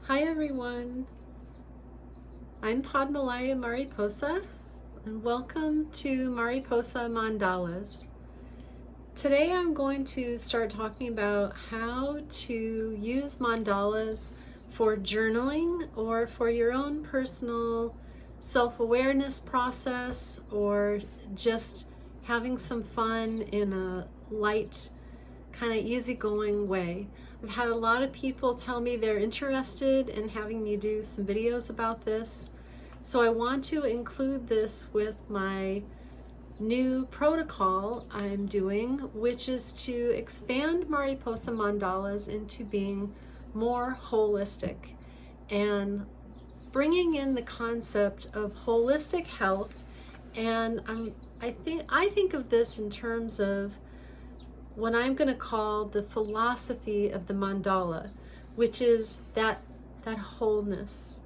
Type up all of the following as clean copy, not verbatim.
Hi everyone, I'm Padmalaya Mariposa and welcome to Mariposa Mandalas. Today I'm going to start talking about how to use mandalas for journaling or for your own personal self-awareness process or just having some fun in a light, kind of easygoing way. I've had a lot of people tell me they're interested in having me do some videos about this. So I want to include this with my new protocol I'm doing, which is to expand Mariposa Mandalas into being more holistic and bringing in the concept of holistic health. And I think of this in terms of what I'm going to call the philosophy of the mandala, which is that wholeness.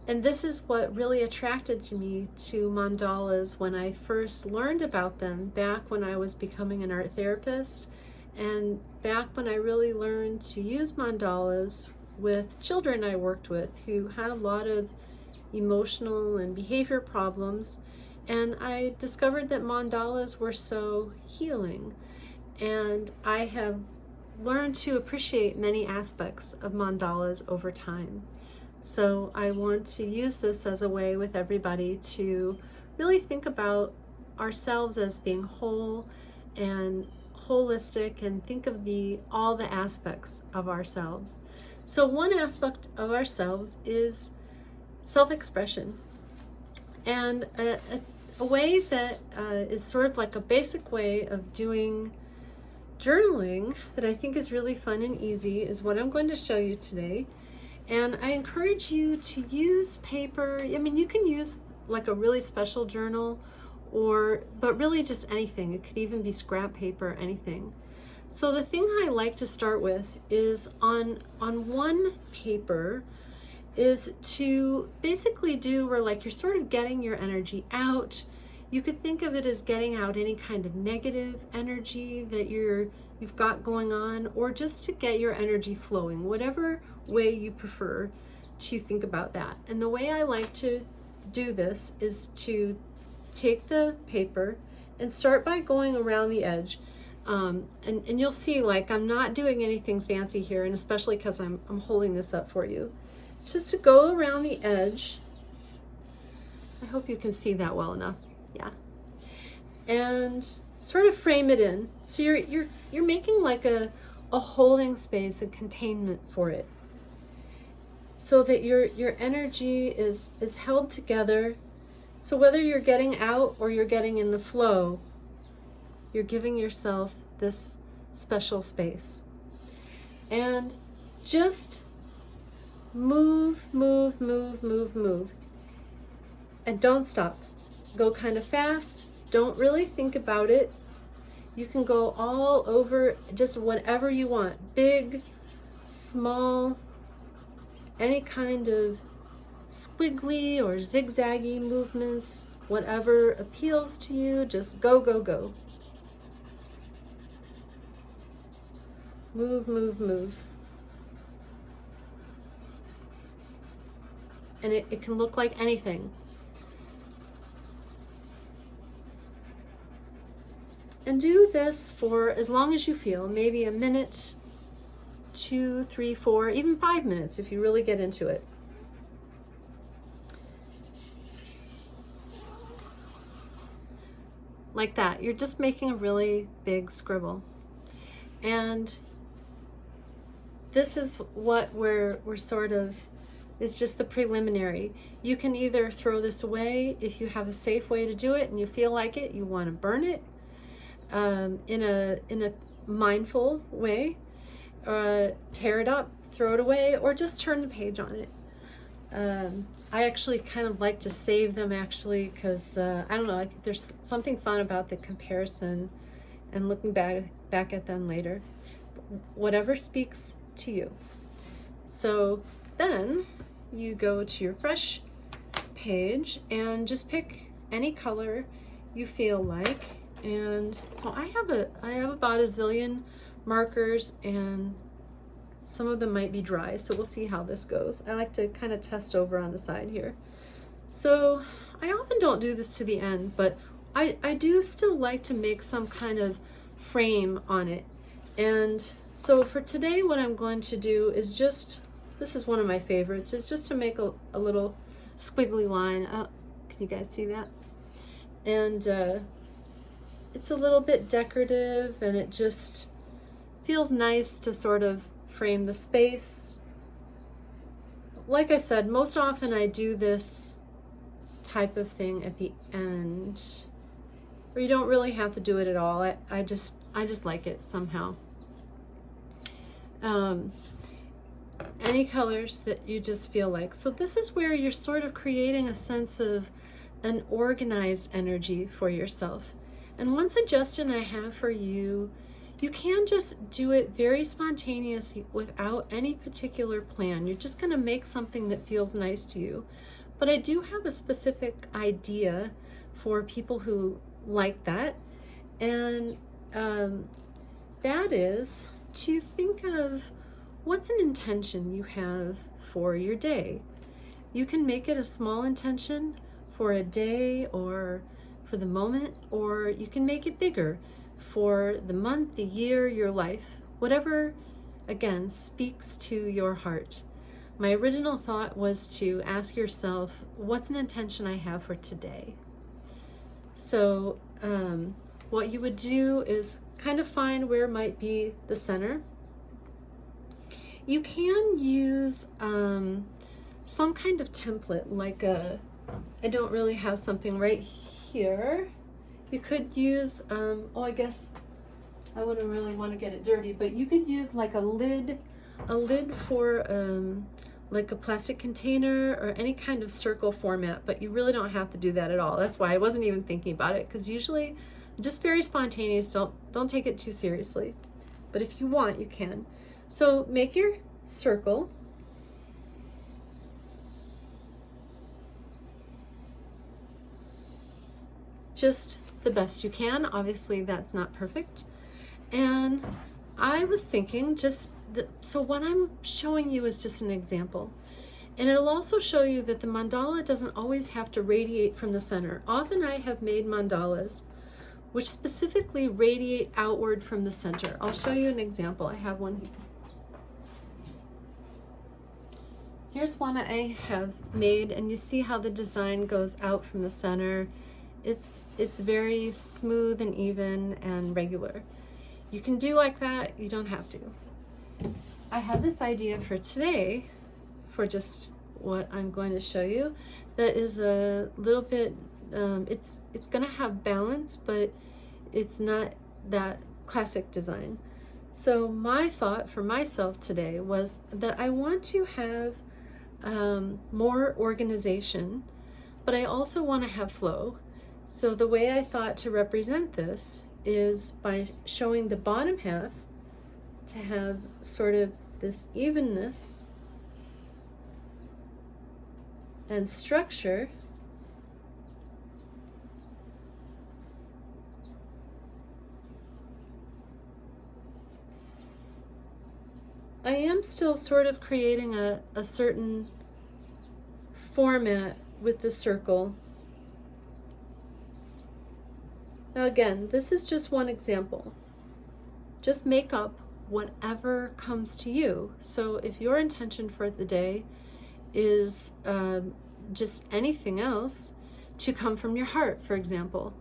And this is what really attracted to me to mandalas when I first learned about them back when I was becoming an art therapist, and back when I really learned to use mandalas with children I worked with who had a lot of emotional and behavior problems. And I discovered that mandalas were so healing. And I have learned to appreciate many aspects of mandalas over time. So I want to use this as a way with everybody to really think about ourselves as being whole and holistic, and think of all the aspects of ourselves. So one aspect of ourselves is self-expression. And a way that is sort of like a basic way of doing journaling that I think is really fun and easy is what I'm going to show you today. And I encourage you to use paper. I mean, you can use like a really special journal, but really just anything. It could even be scrap paper, anything. So the thing I like to start with is on one paper is to basically do where like you're sort of getting your energy out. You could think of it as getting out any kind of negative energy that you've got going on, or just to get your energy flowing, whatever way you prefer to think about that. And the way I like to do this is to take the paper and start by going around the edge. And you'll see, like, I'm not doing anything fancy here, and especially because I'm holding this up for you. It's just to go around the edge. I hope you can see that well enough. Yeah. And sort of frame it in. So you're making like a holding space, a containment for it, so that your energy is held together. So whether you're getting out or you're getting in the flow, you're giving yourself this special space. And just move, move, move, move, move. And don't stop. Go kind of fast. Don't really think about it. You can go all over, just whatever you want. Big, small, any kind of squiggly or zigzaggy movements, whatever appeals to you, just go, go, go. Move, move, move. And it can look like anything. And do this for as long as you feel, maybe a minute, 2, 3, 4, even 5 minutes if you really get into it. Like that. You're just making a really big scribble. And this is what we're sort of, is just the preliminary. You can either throw this away if you have a safe way to do it and you feel like it, you want to burn it in a mindful way, tear it up, throw it away, or just turn the page on it. I actually kind of like to save them, actually, because I don't know, I think there's something fun about the comparison and looking back at them later. Whatever speaks to you. So then you go to your fresh page and just pick any color you feel like. And so I have about a zillion markers and some of them might be dry, so we'll see how this goes. I like to kind of test over on the side here. So I often don't do this to the end, but I do still like to make some kind of frame on it. And so for today, what I'm going to do is just, this is one of my favorites, is just to make a little squiggly line. Can you guys see that? And it's a little bit decorative, and it just feels nice to sort of frame the space. Like I said, most often I do this type of thing at the end, or you don't really have to do it at all. I just like it somehow. Any colors that you just feel like. So this is where you're sort of creating a sense of an organized energy for yourself. And one suggestion I have for you, you can just do it very spontaneously without any particular plan. You're just going to make something that feels nice to you. But I do have a specific idea for people who like that. And that is to think of what's an intention you have for your day. You can make it a small intention for a day or for the moment, or you can make it bigger for the month, the year, your life, whatever, again, speaks to your heart. My original thought was to ask yourself, what's an intention I have for today? So what you would do is kind of find where might be the center. You can use some kind of template, like I don't really have something right here. You could use, I guess I wouldn't really want to get it dirty, but you could use like a lid for like a plastic container or any kind of circle format, but you really don't have to do that at all. That's why I wasn't even thinking about it, because usually just very spontaneous, don't take it too seriously. But if you want, you can. So make your circle. Just the best you can. Obviously that's not perfect. And I was thinking so what I'm showing you is just an example. And it'll also show you that the mandala doesn't always have to radiate from the center. Often I have made mandalas which specifically radiate outward from the center. I'll show you an example. I have one here. Here's one I have made, and you see how the design goes out from the center. It's very smooth and even and regular. You can do like that, you don't have to. I have this idea for today, for just what I'm going to show you, that is a little bit, it's going to have balance, but it's not that classic design. So my thought for myself today was that I want to have more organization, but I also want to have flow. So the way I thought to represent this is by showing the bottom half to have sort of this evenness and structure, I am still sort of creating a certain format with the circle. Now again, this is just one example. Just make up whatever comes to you. So if your intention for the day is just anything else, to come from your heart, for example,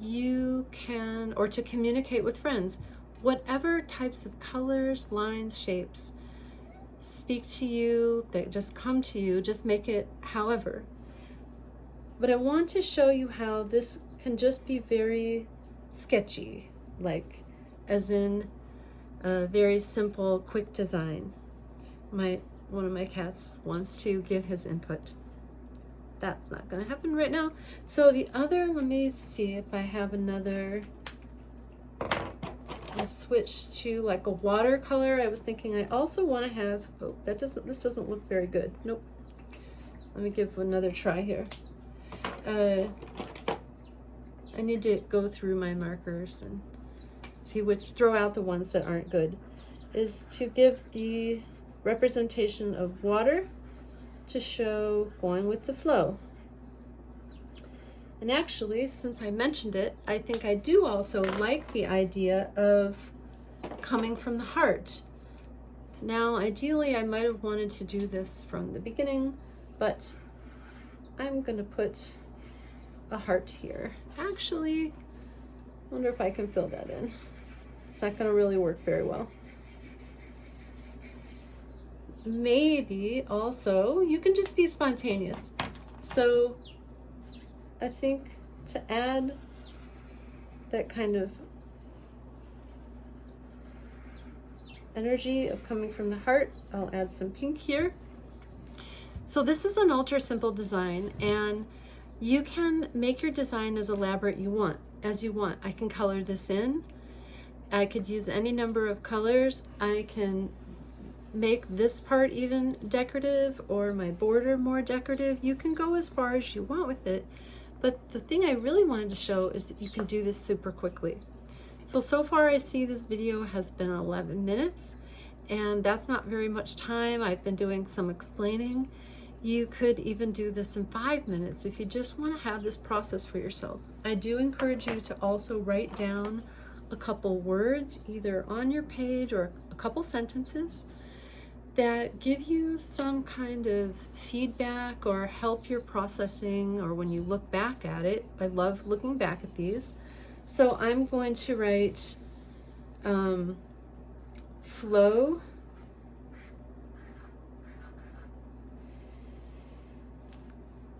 you can, or to communicate with friends, whatever types of colors, lines, shapes speak to you, that just come to you, just make it however. But I want to show you how this can just be very sketchy, like as in a very simple, quick design. One of my cats wants to give his input. That's not going to happen right now. So the other, let me see if I have another. I'll switch to like a watercolor. I was thinking I also want to have, this doesn't look very good. Nope. Let me give another try here. I need to go through my markers and see throw out the ones that aren't good. is to give the representation of water to show going with the flow. And actually, since I mentioned it, I think I do also like the idea of coming from the heart. Now, ideally, I might have wanted to do this from the beginning, but I'm going to put a heart here. Actually, I wonder if I can fill that in. It's not going to really work very well. Maybe also you can just be spontaneous. So I think to add that kind of energy of coming from the heart, I'll add some pink here. So this is an ultra simple design, and you can make your design as elaborate as you want. I can color this in. I could use any number of colors. I can make this part even decorative or my border more decorative. You can go as far as you want with it. But the thing I really wanted to show is that you can do this super quickly. So far I see this video has been 11 minutes, and that's not very much time. I've been doing some explaining. You could even do this in 5 minutes if you just want to have this process for yourself. I do encourage you to also write down a couple words, either on your page or a couple sentences, that give you some kind of feedback or help your processing, or when you look back at it. I love looking back at these. So I'm going to write flow,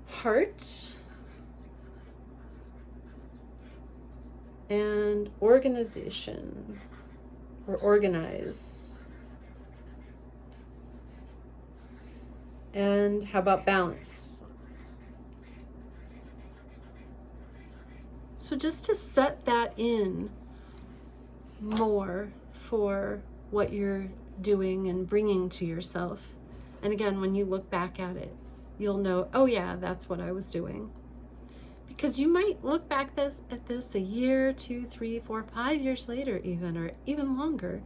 heart, and organization, or organize. And how about balance? So just to set that in more for what you're doing and bringing to yourself. And again, when you look back at it, you'll know, oh yeah, that's what I was doing. Because you might look back at this a year, 2, 3, 4, 5 years later even, or even longer.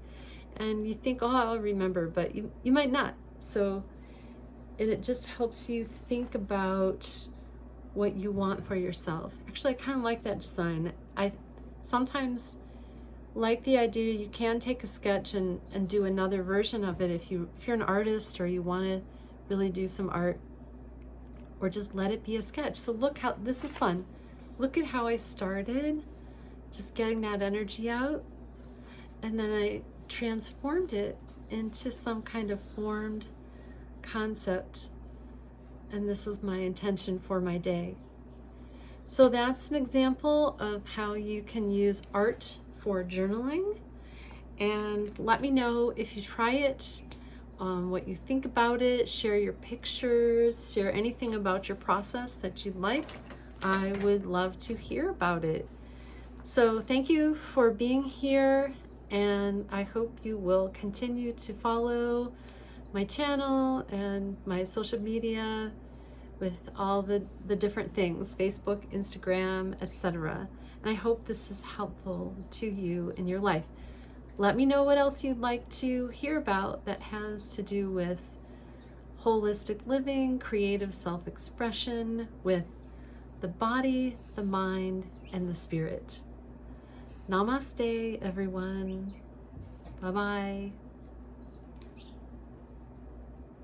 And you think, oh, I'll remember, but you might not. And it just helps you think about what you want for yourself. Actually, I kind of like that design. I sometimes like the idea you can take a sketch and do another version of it if you're an artist or you want to really do some art, or just let it be a sketch. So look how this is fun. Look at how I started, just getting that energy out, and then I transformed it into some kind of formed concept, and this is my intention for my day. So that's an example of how you can use art for journaling, and let me know if you try it, what you think about it. Share your pictures, share anything about your process that you'd like. I would love to hear about it. So thank you for being here, and I hope you will continue to follow my channel and my social media with all the different things, Facebook, Instagram, etc. And I hope this is helpful to you in your life. Let me know what else you'd like to hear about that has to do with holistic living, creative self-expression with the body, the mind, and the spirit. Namaste, everyone. Bye-bye.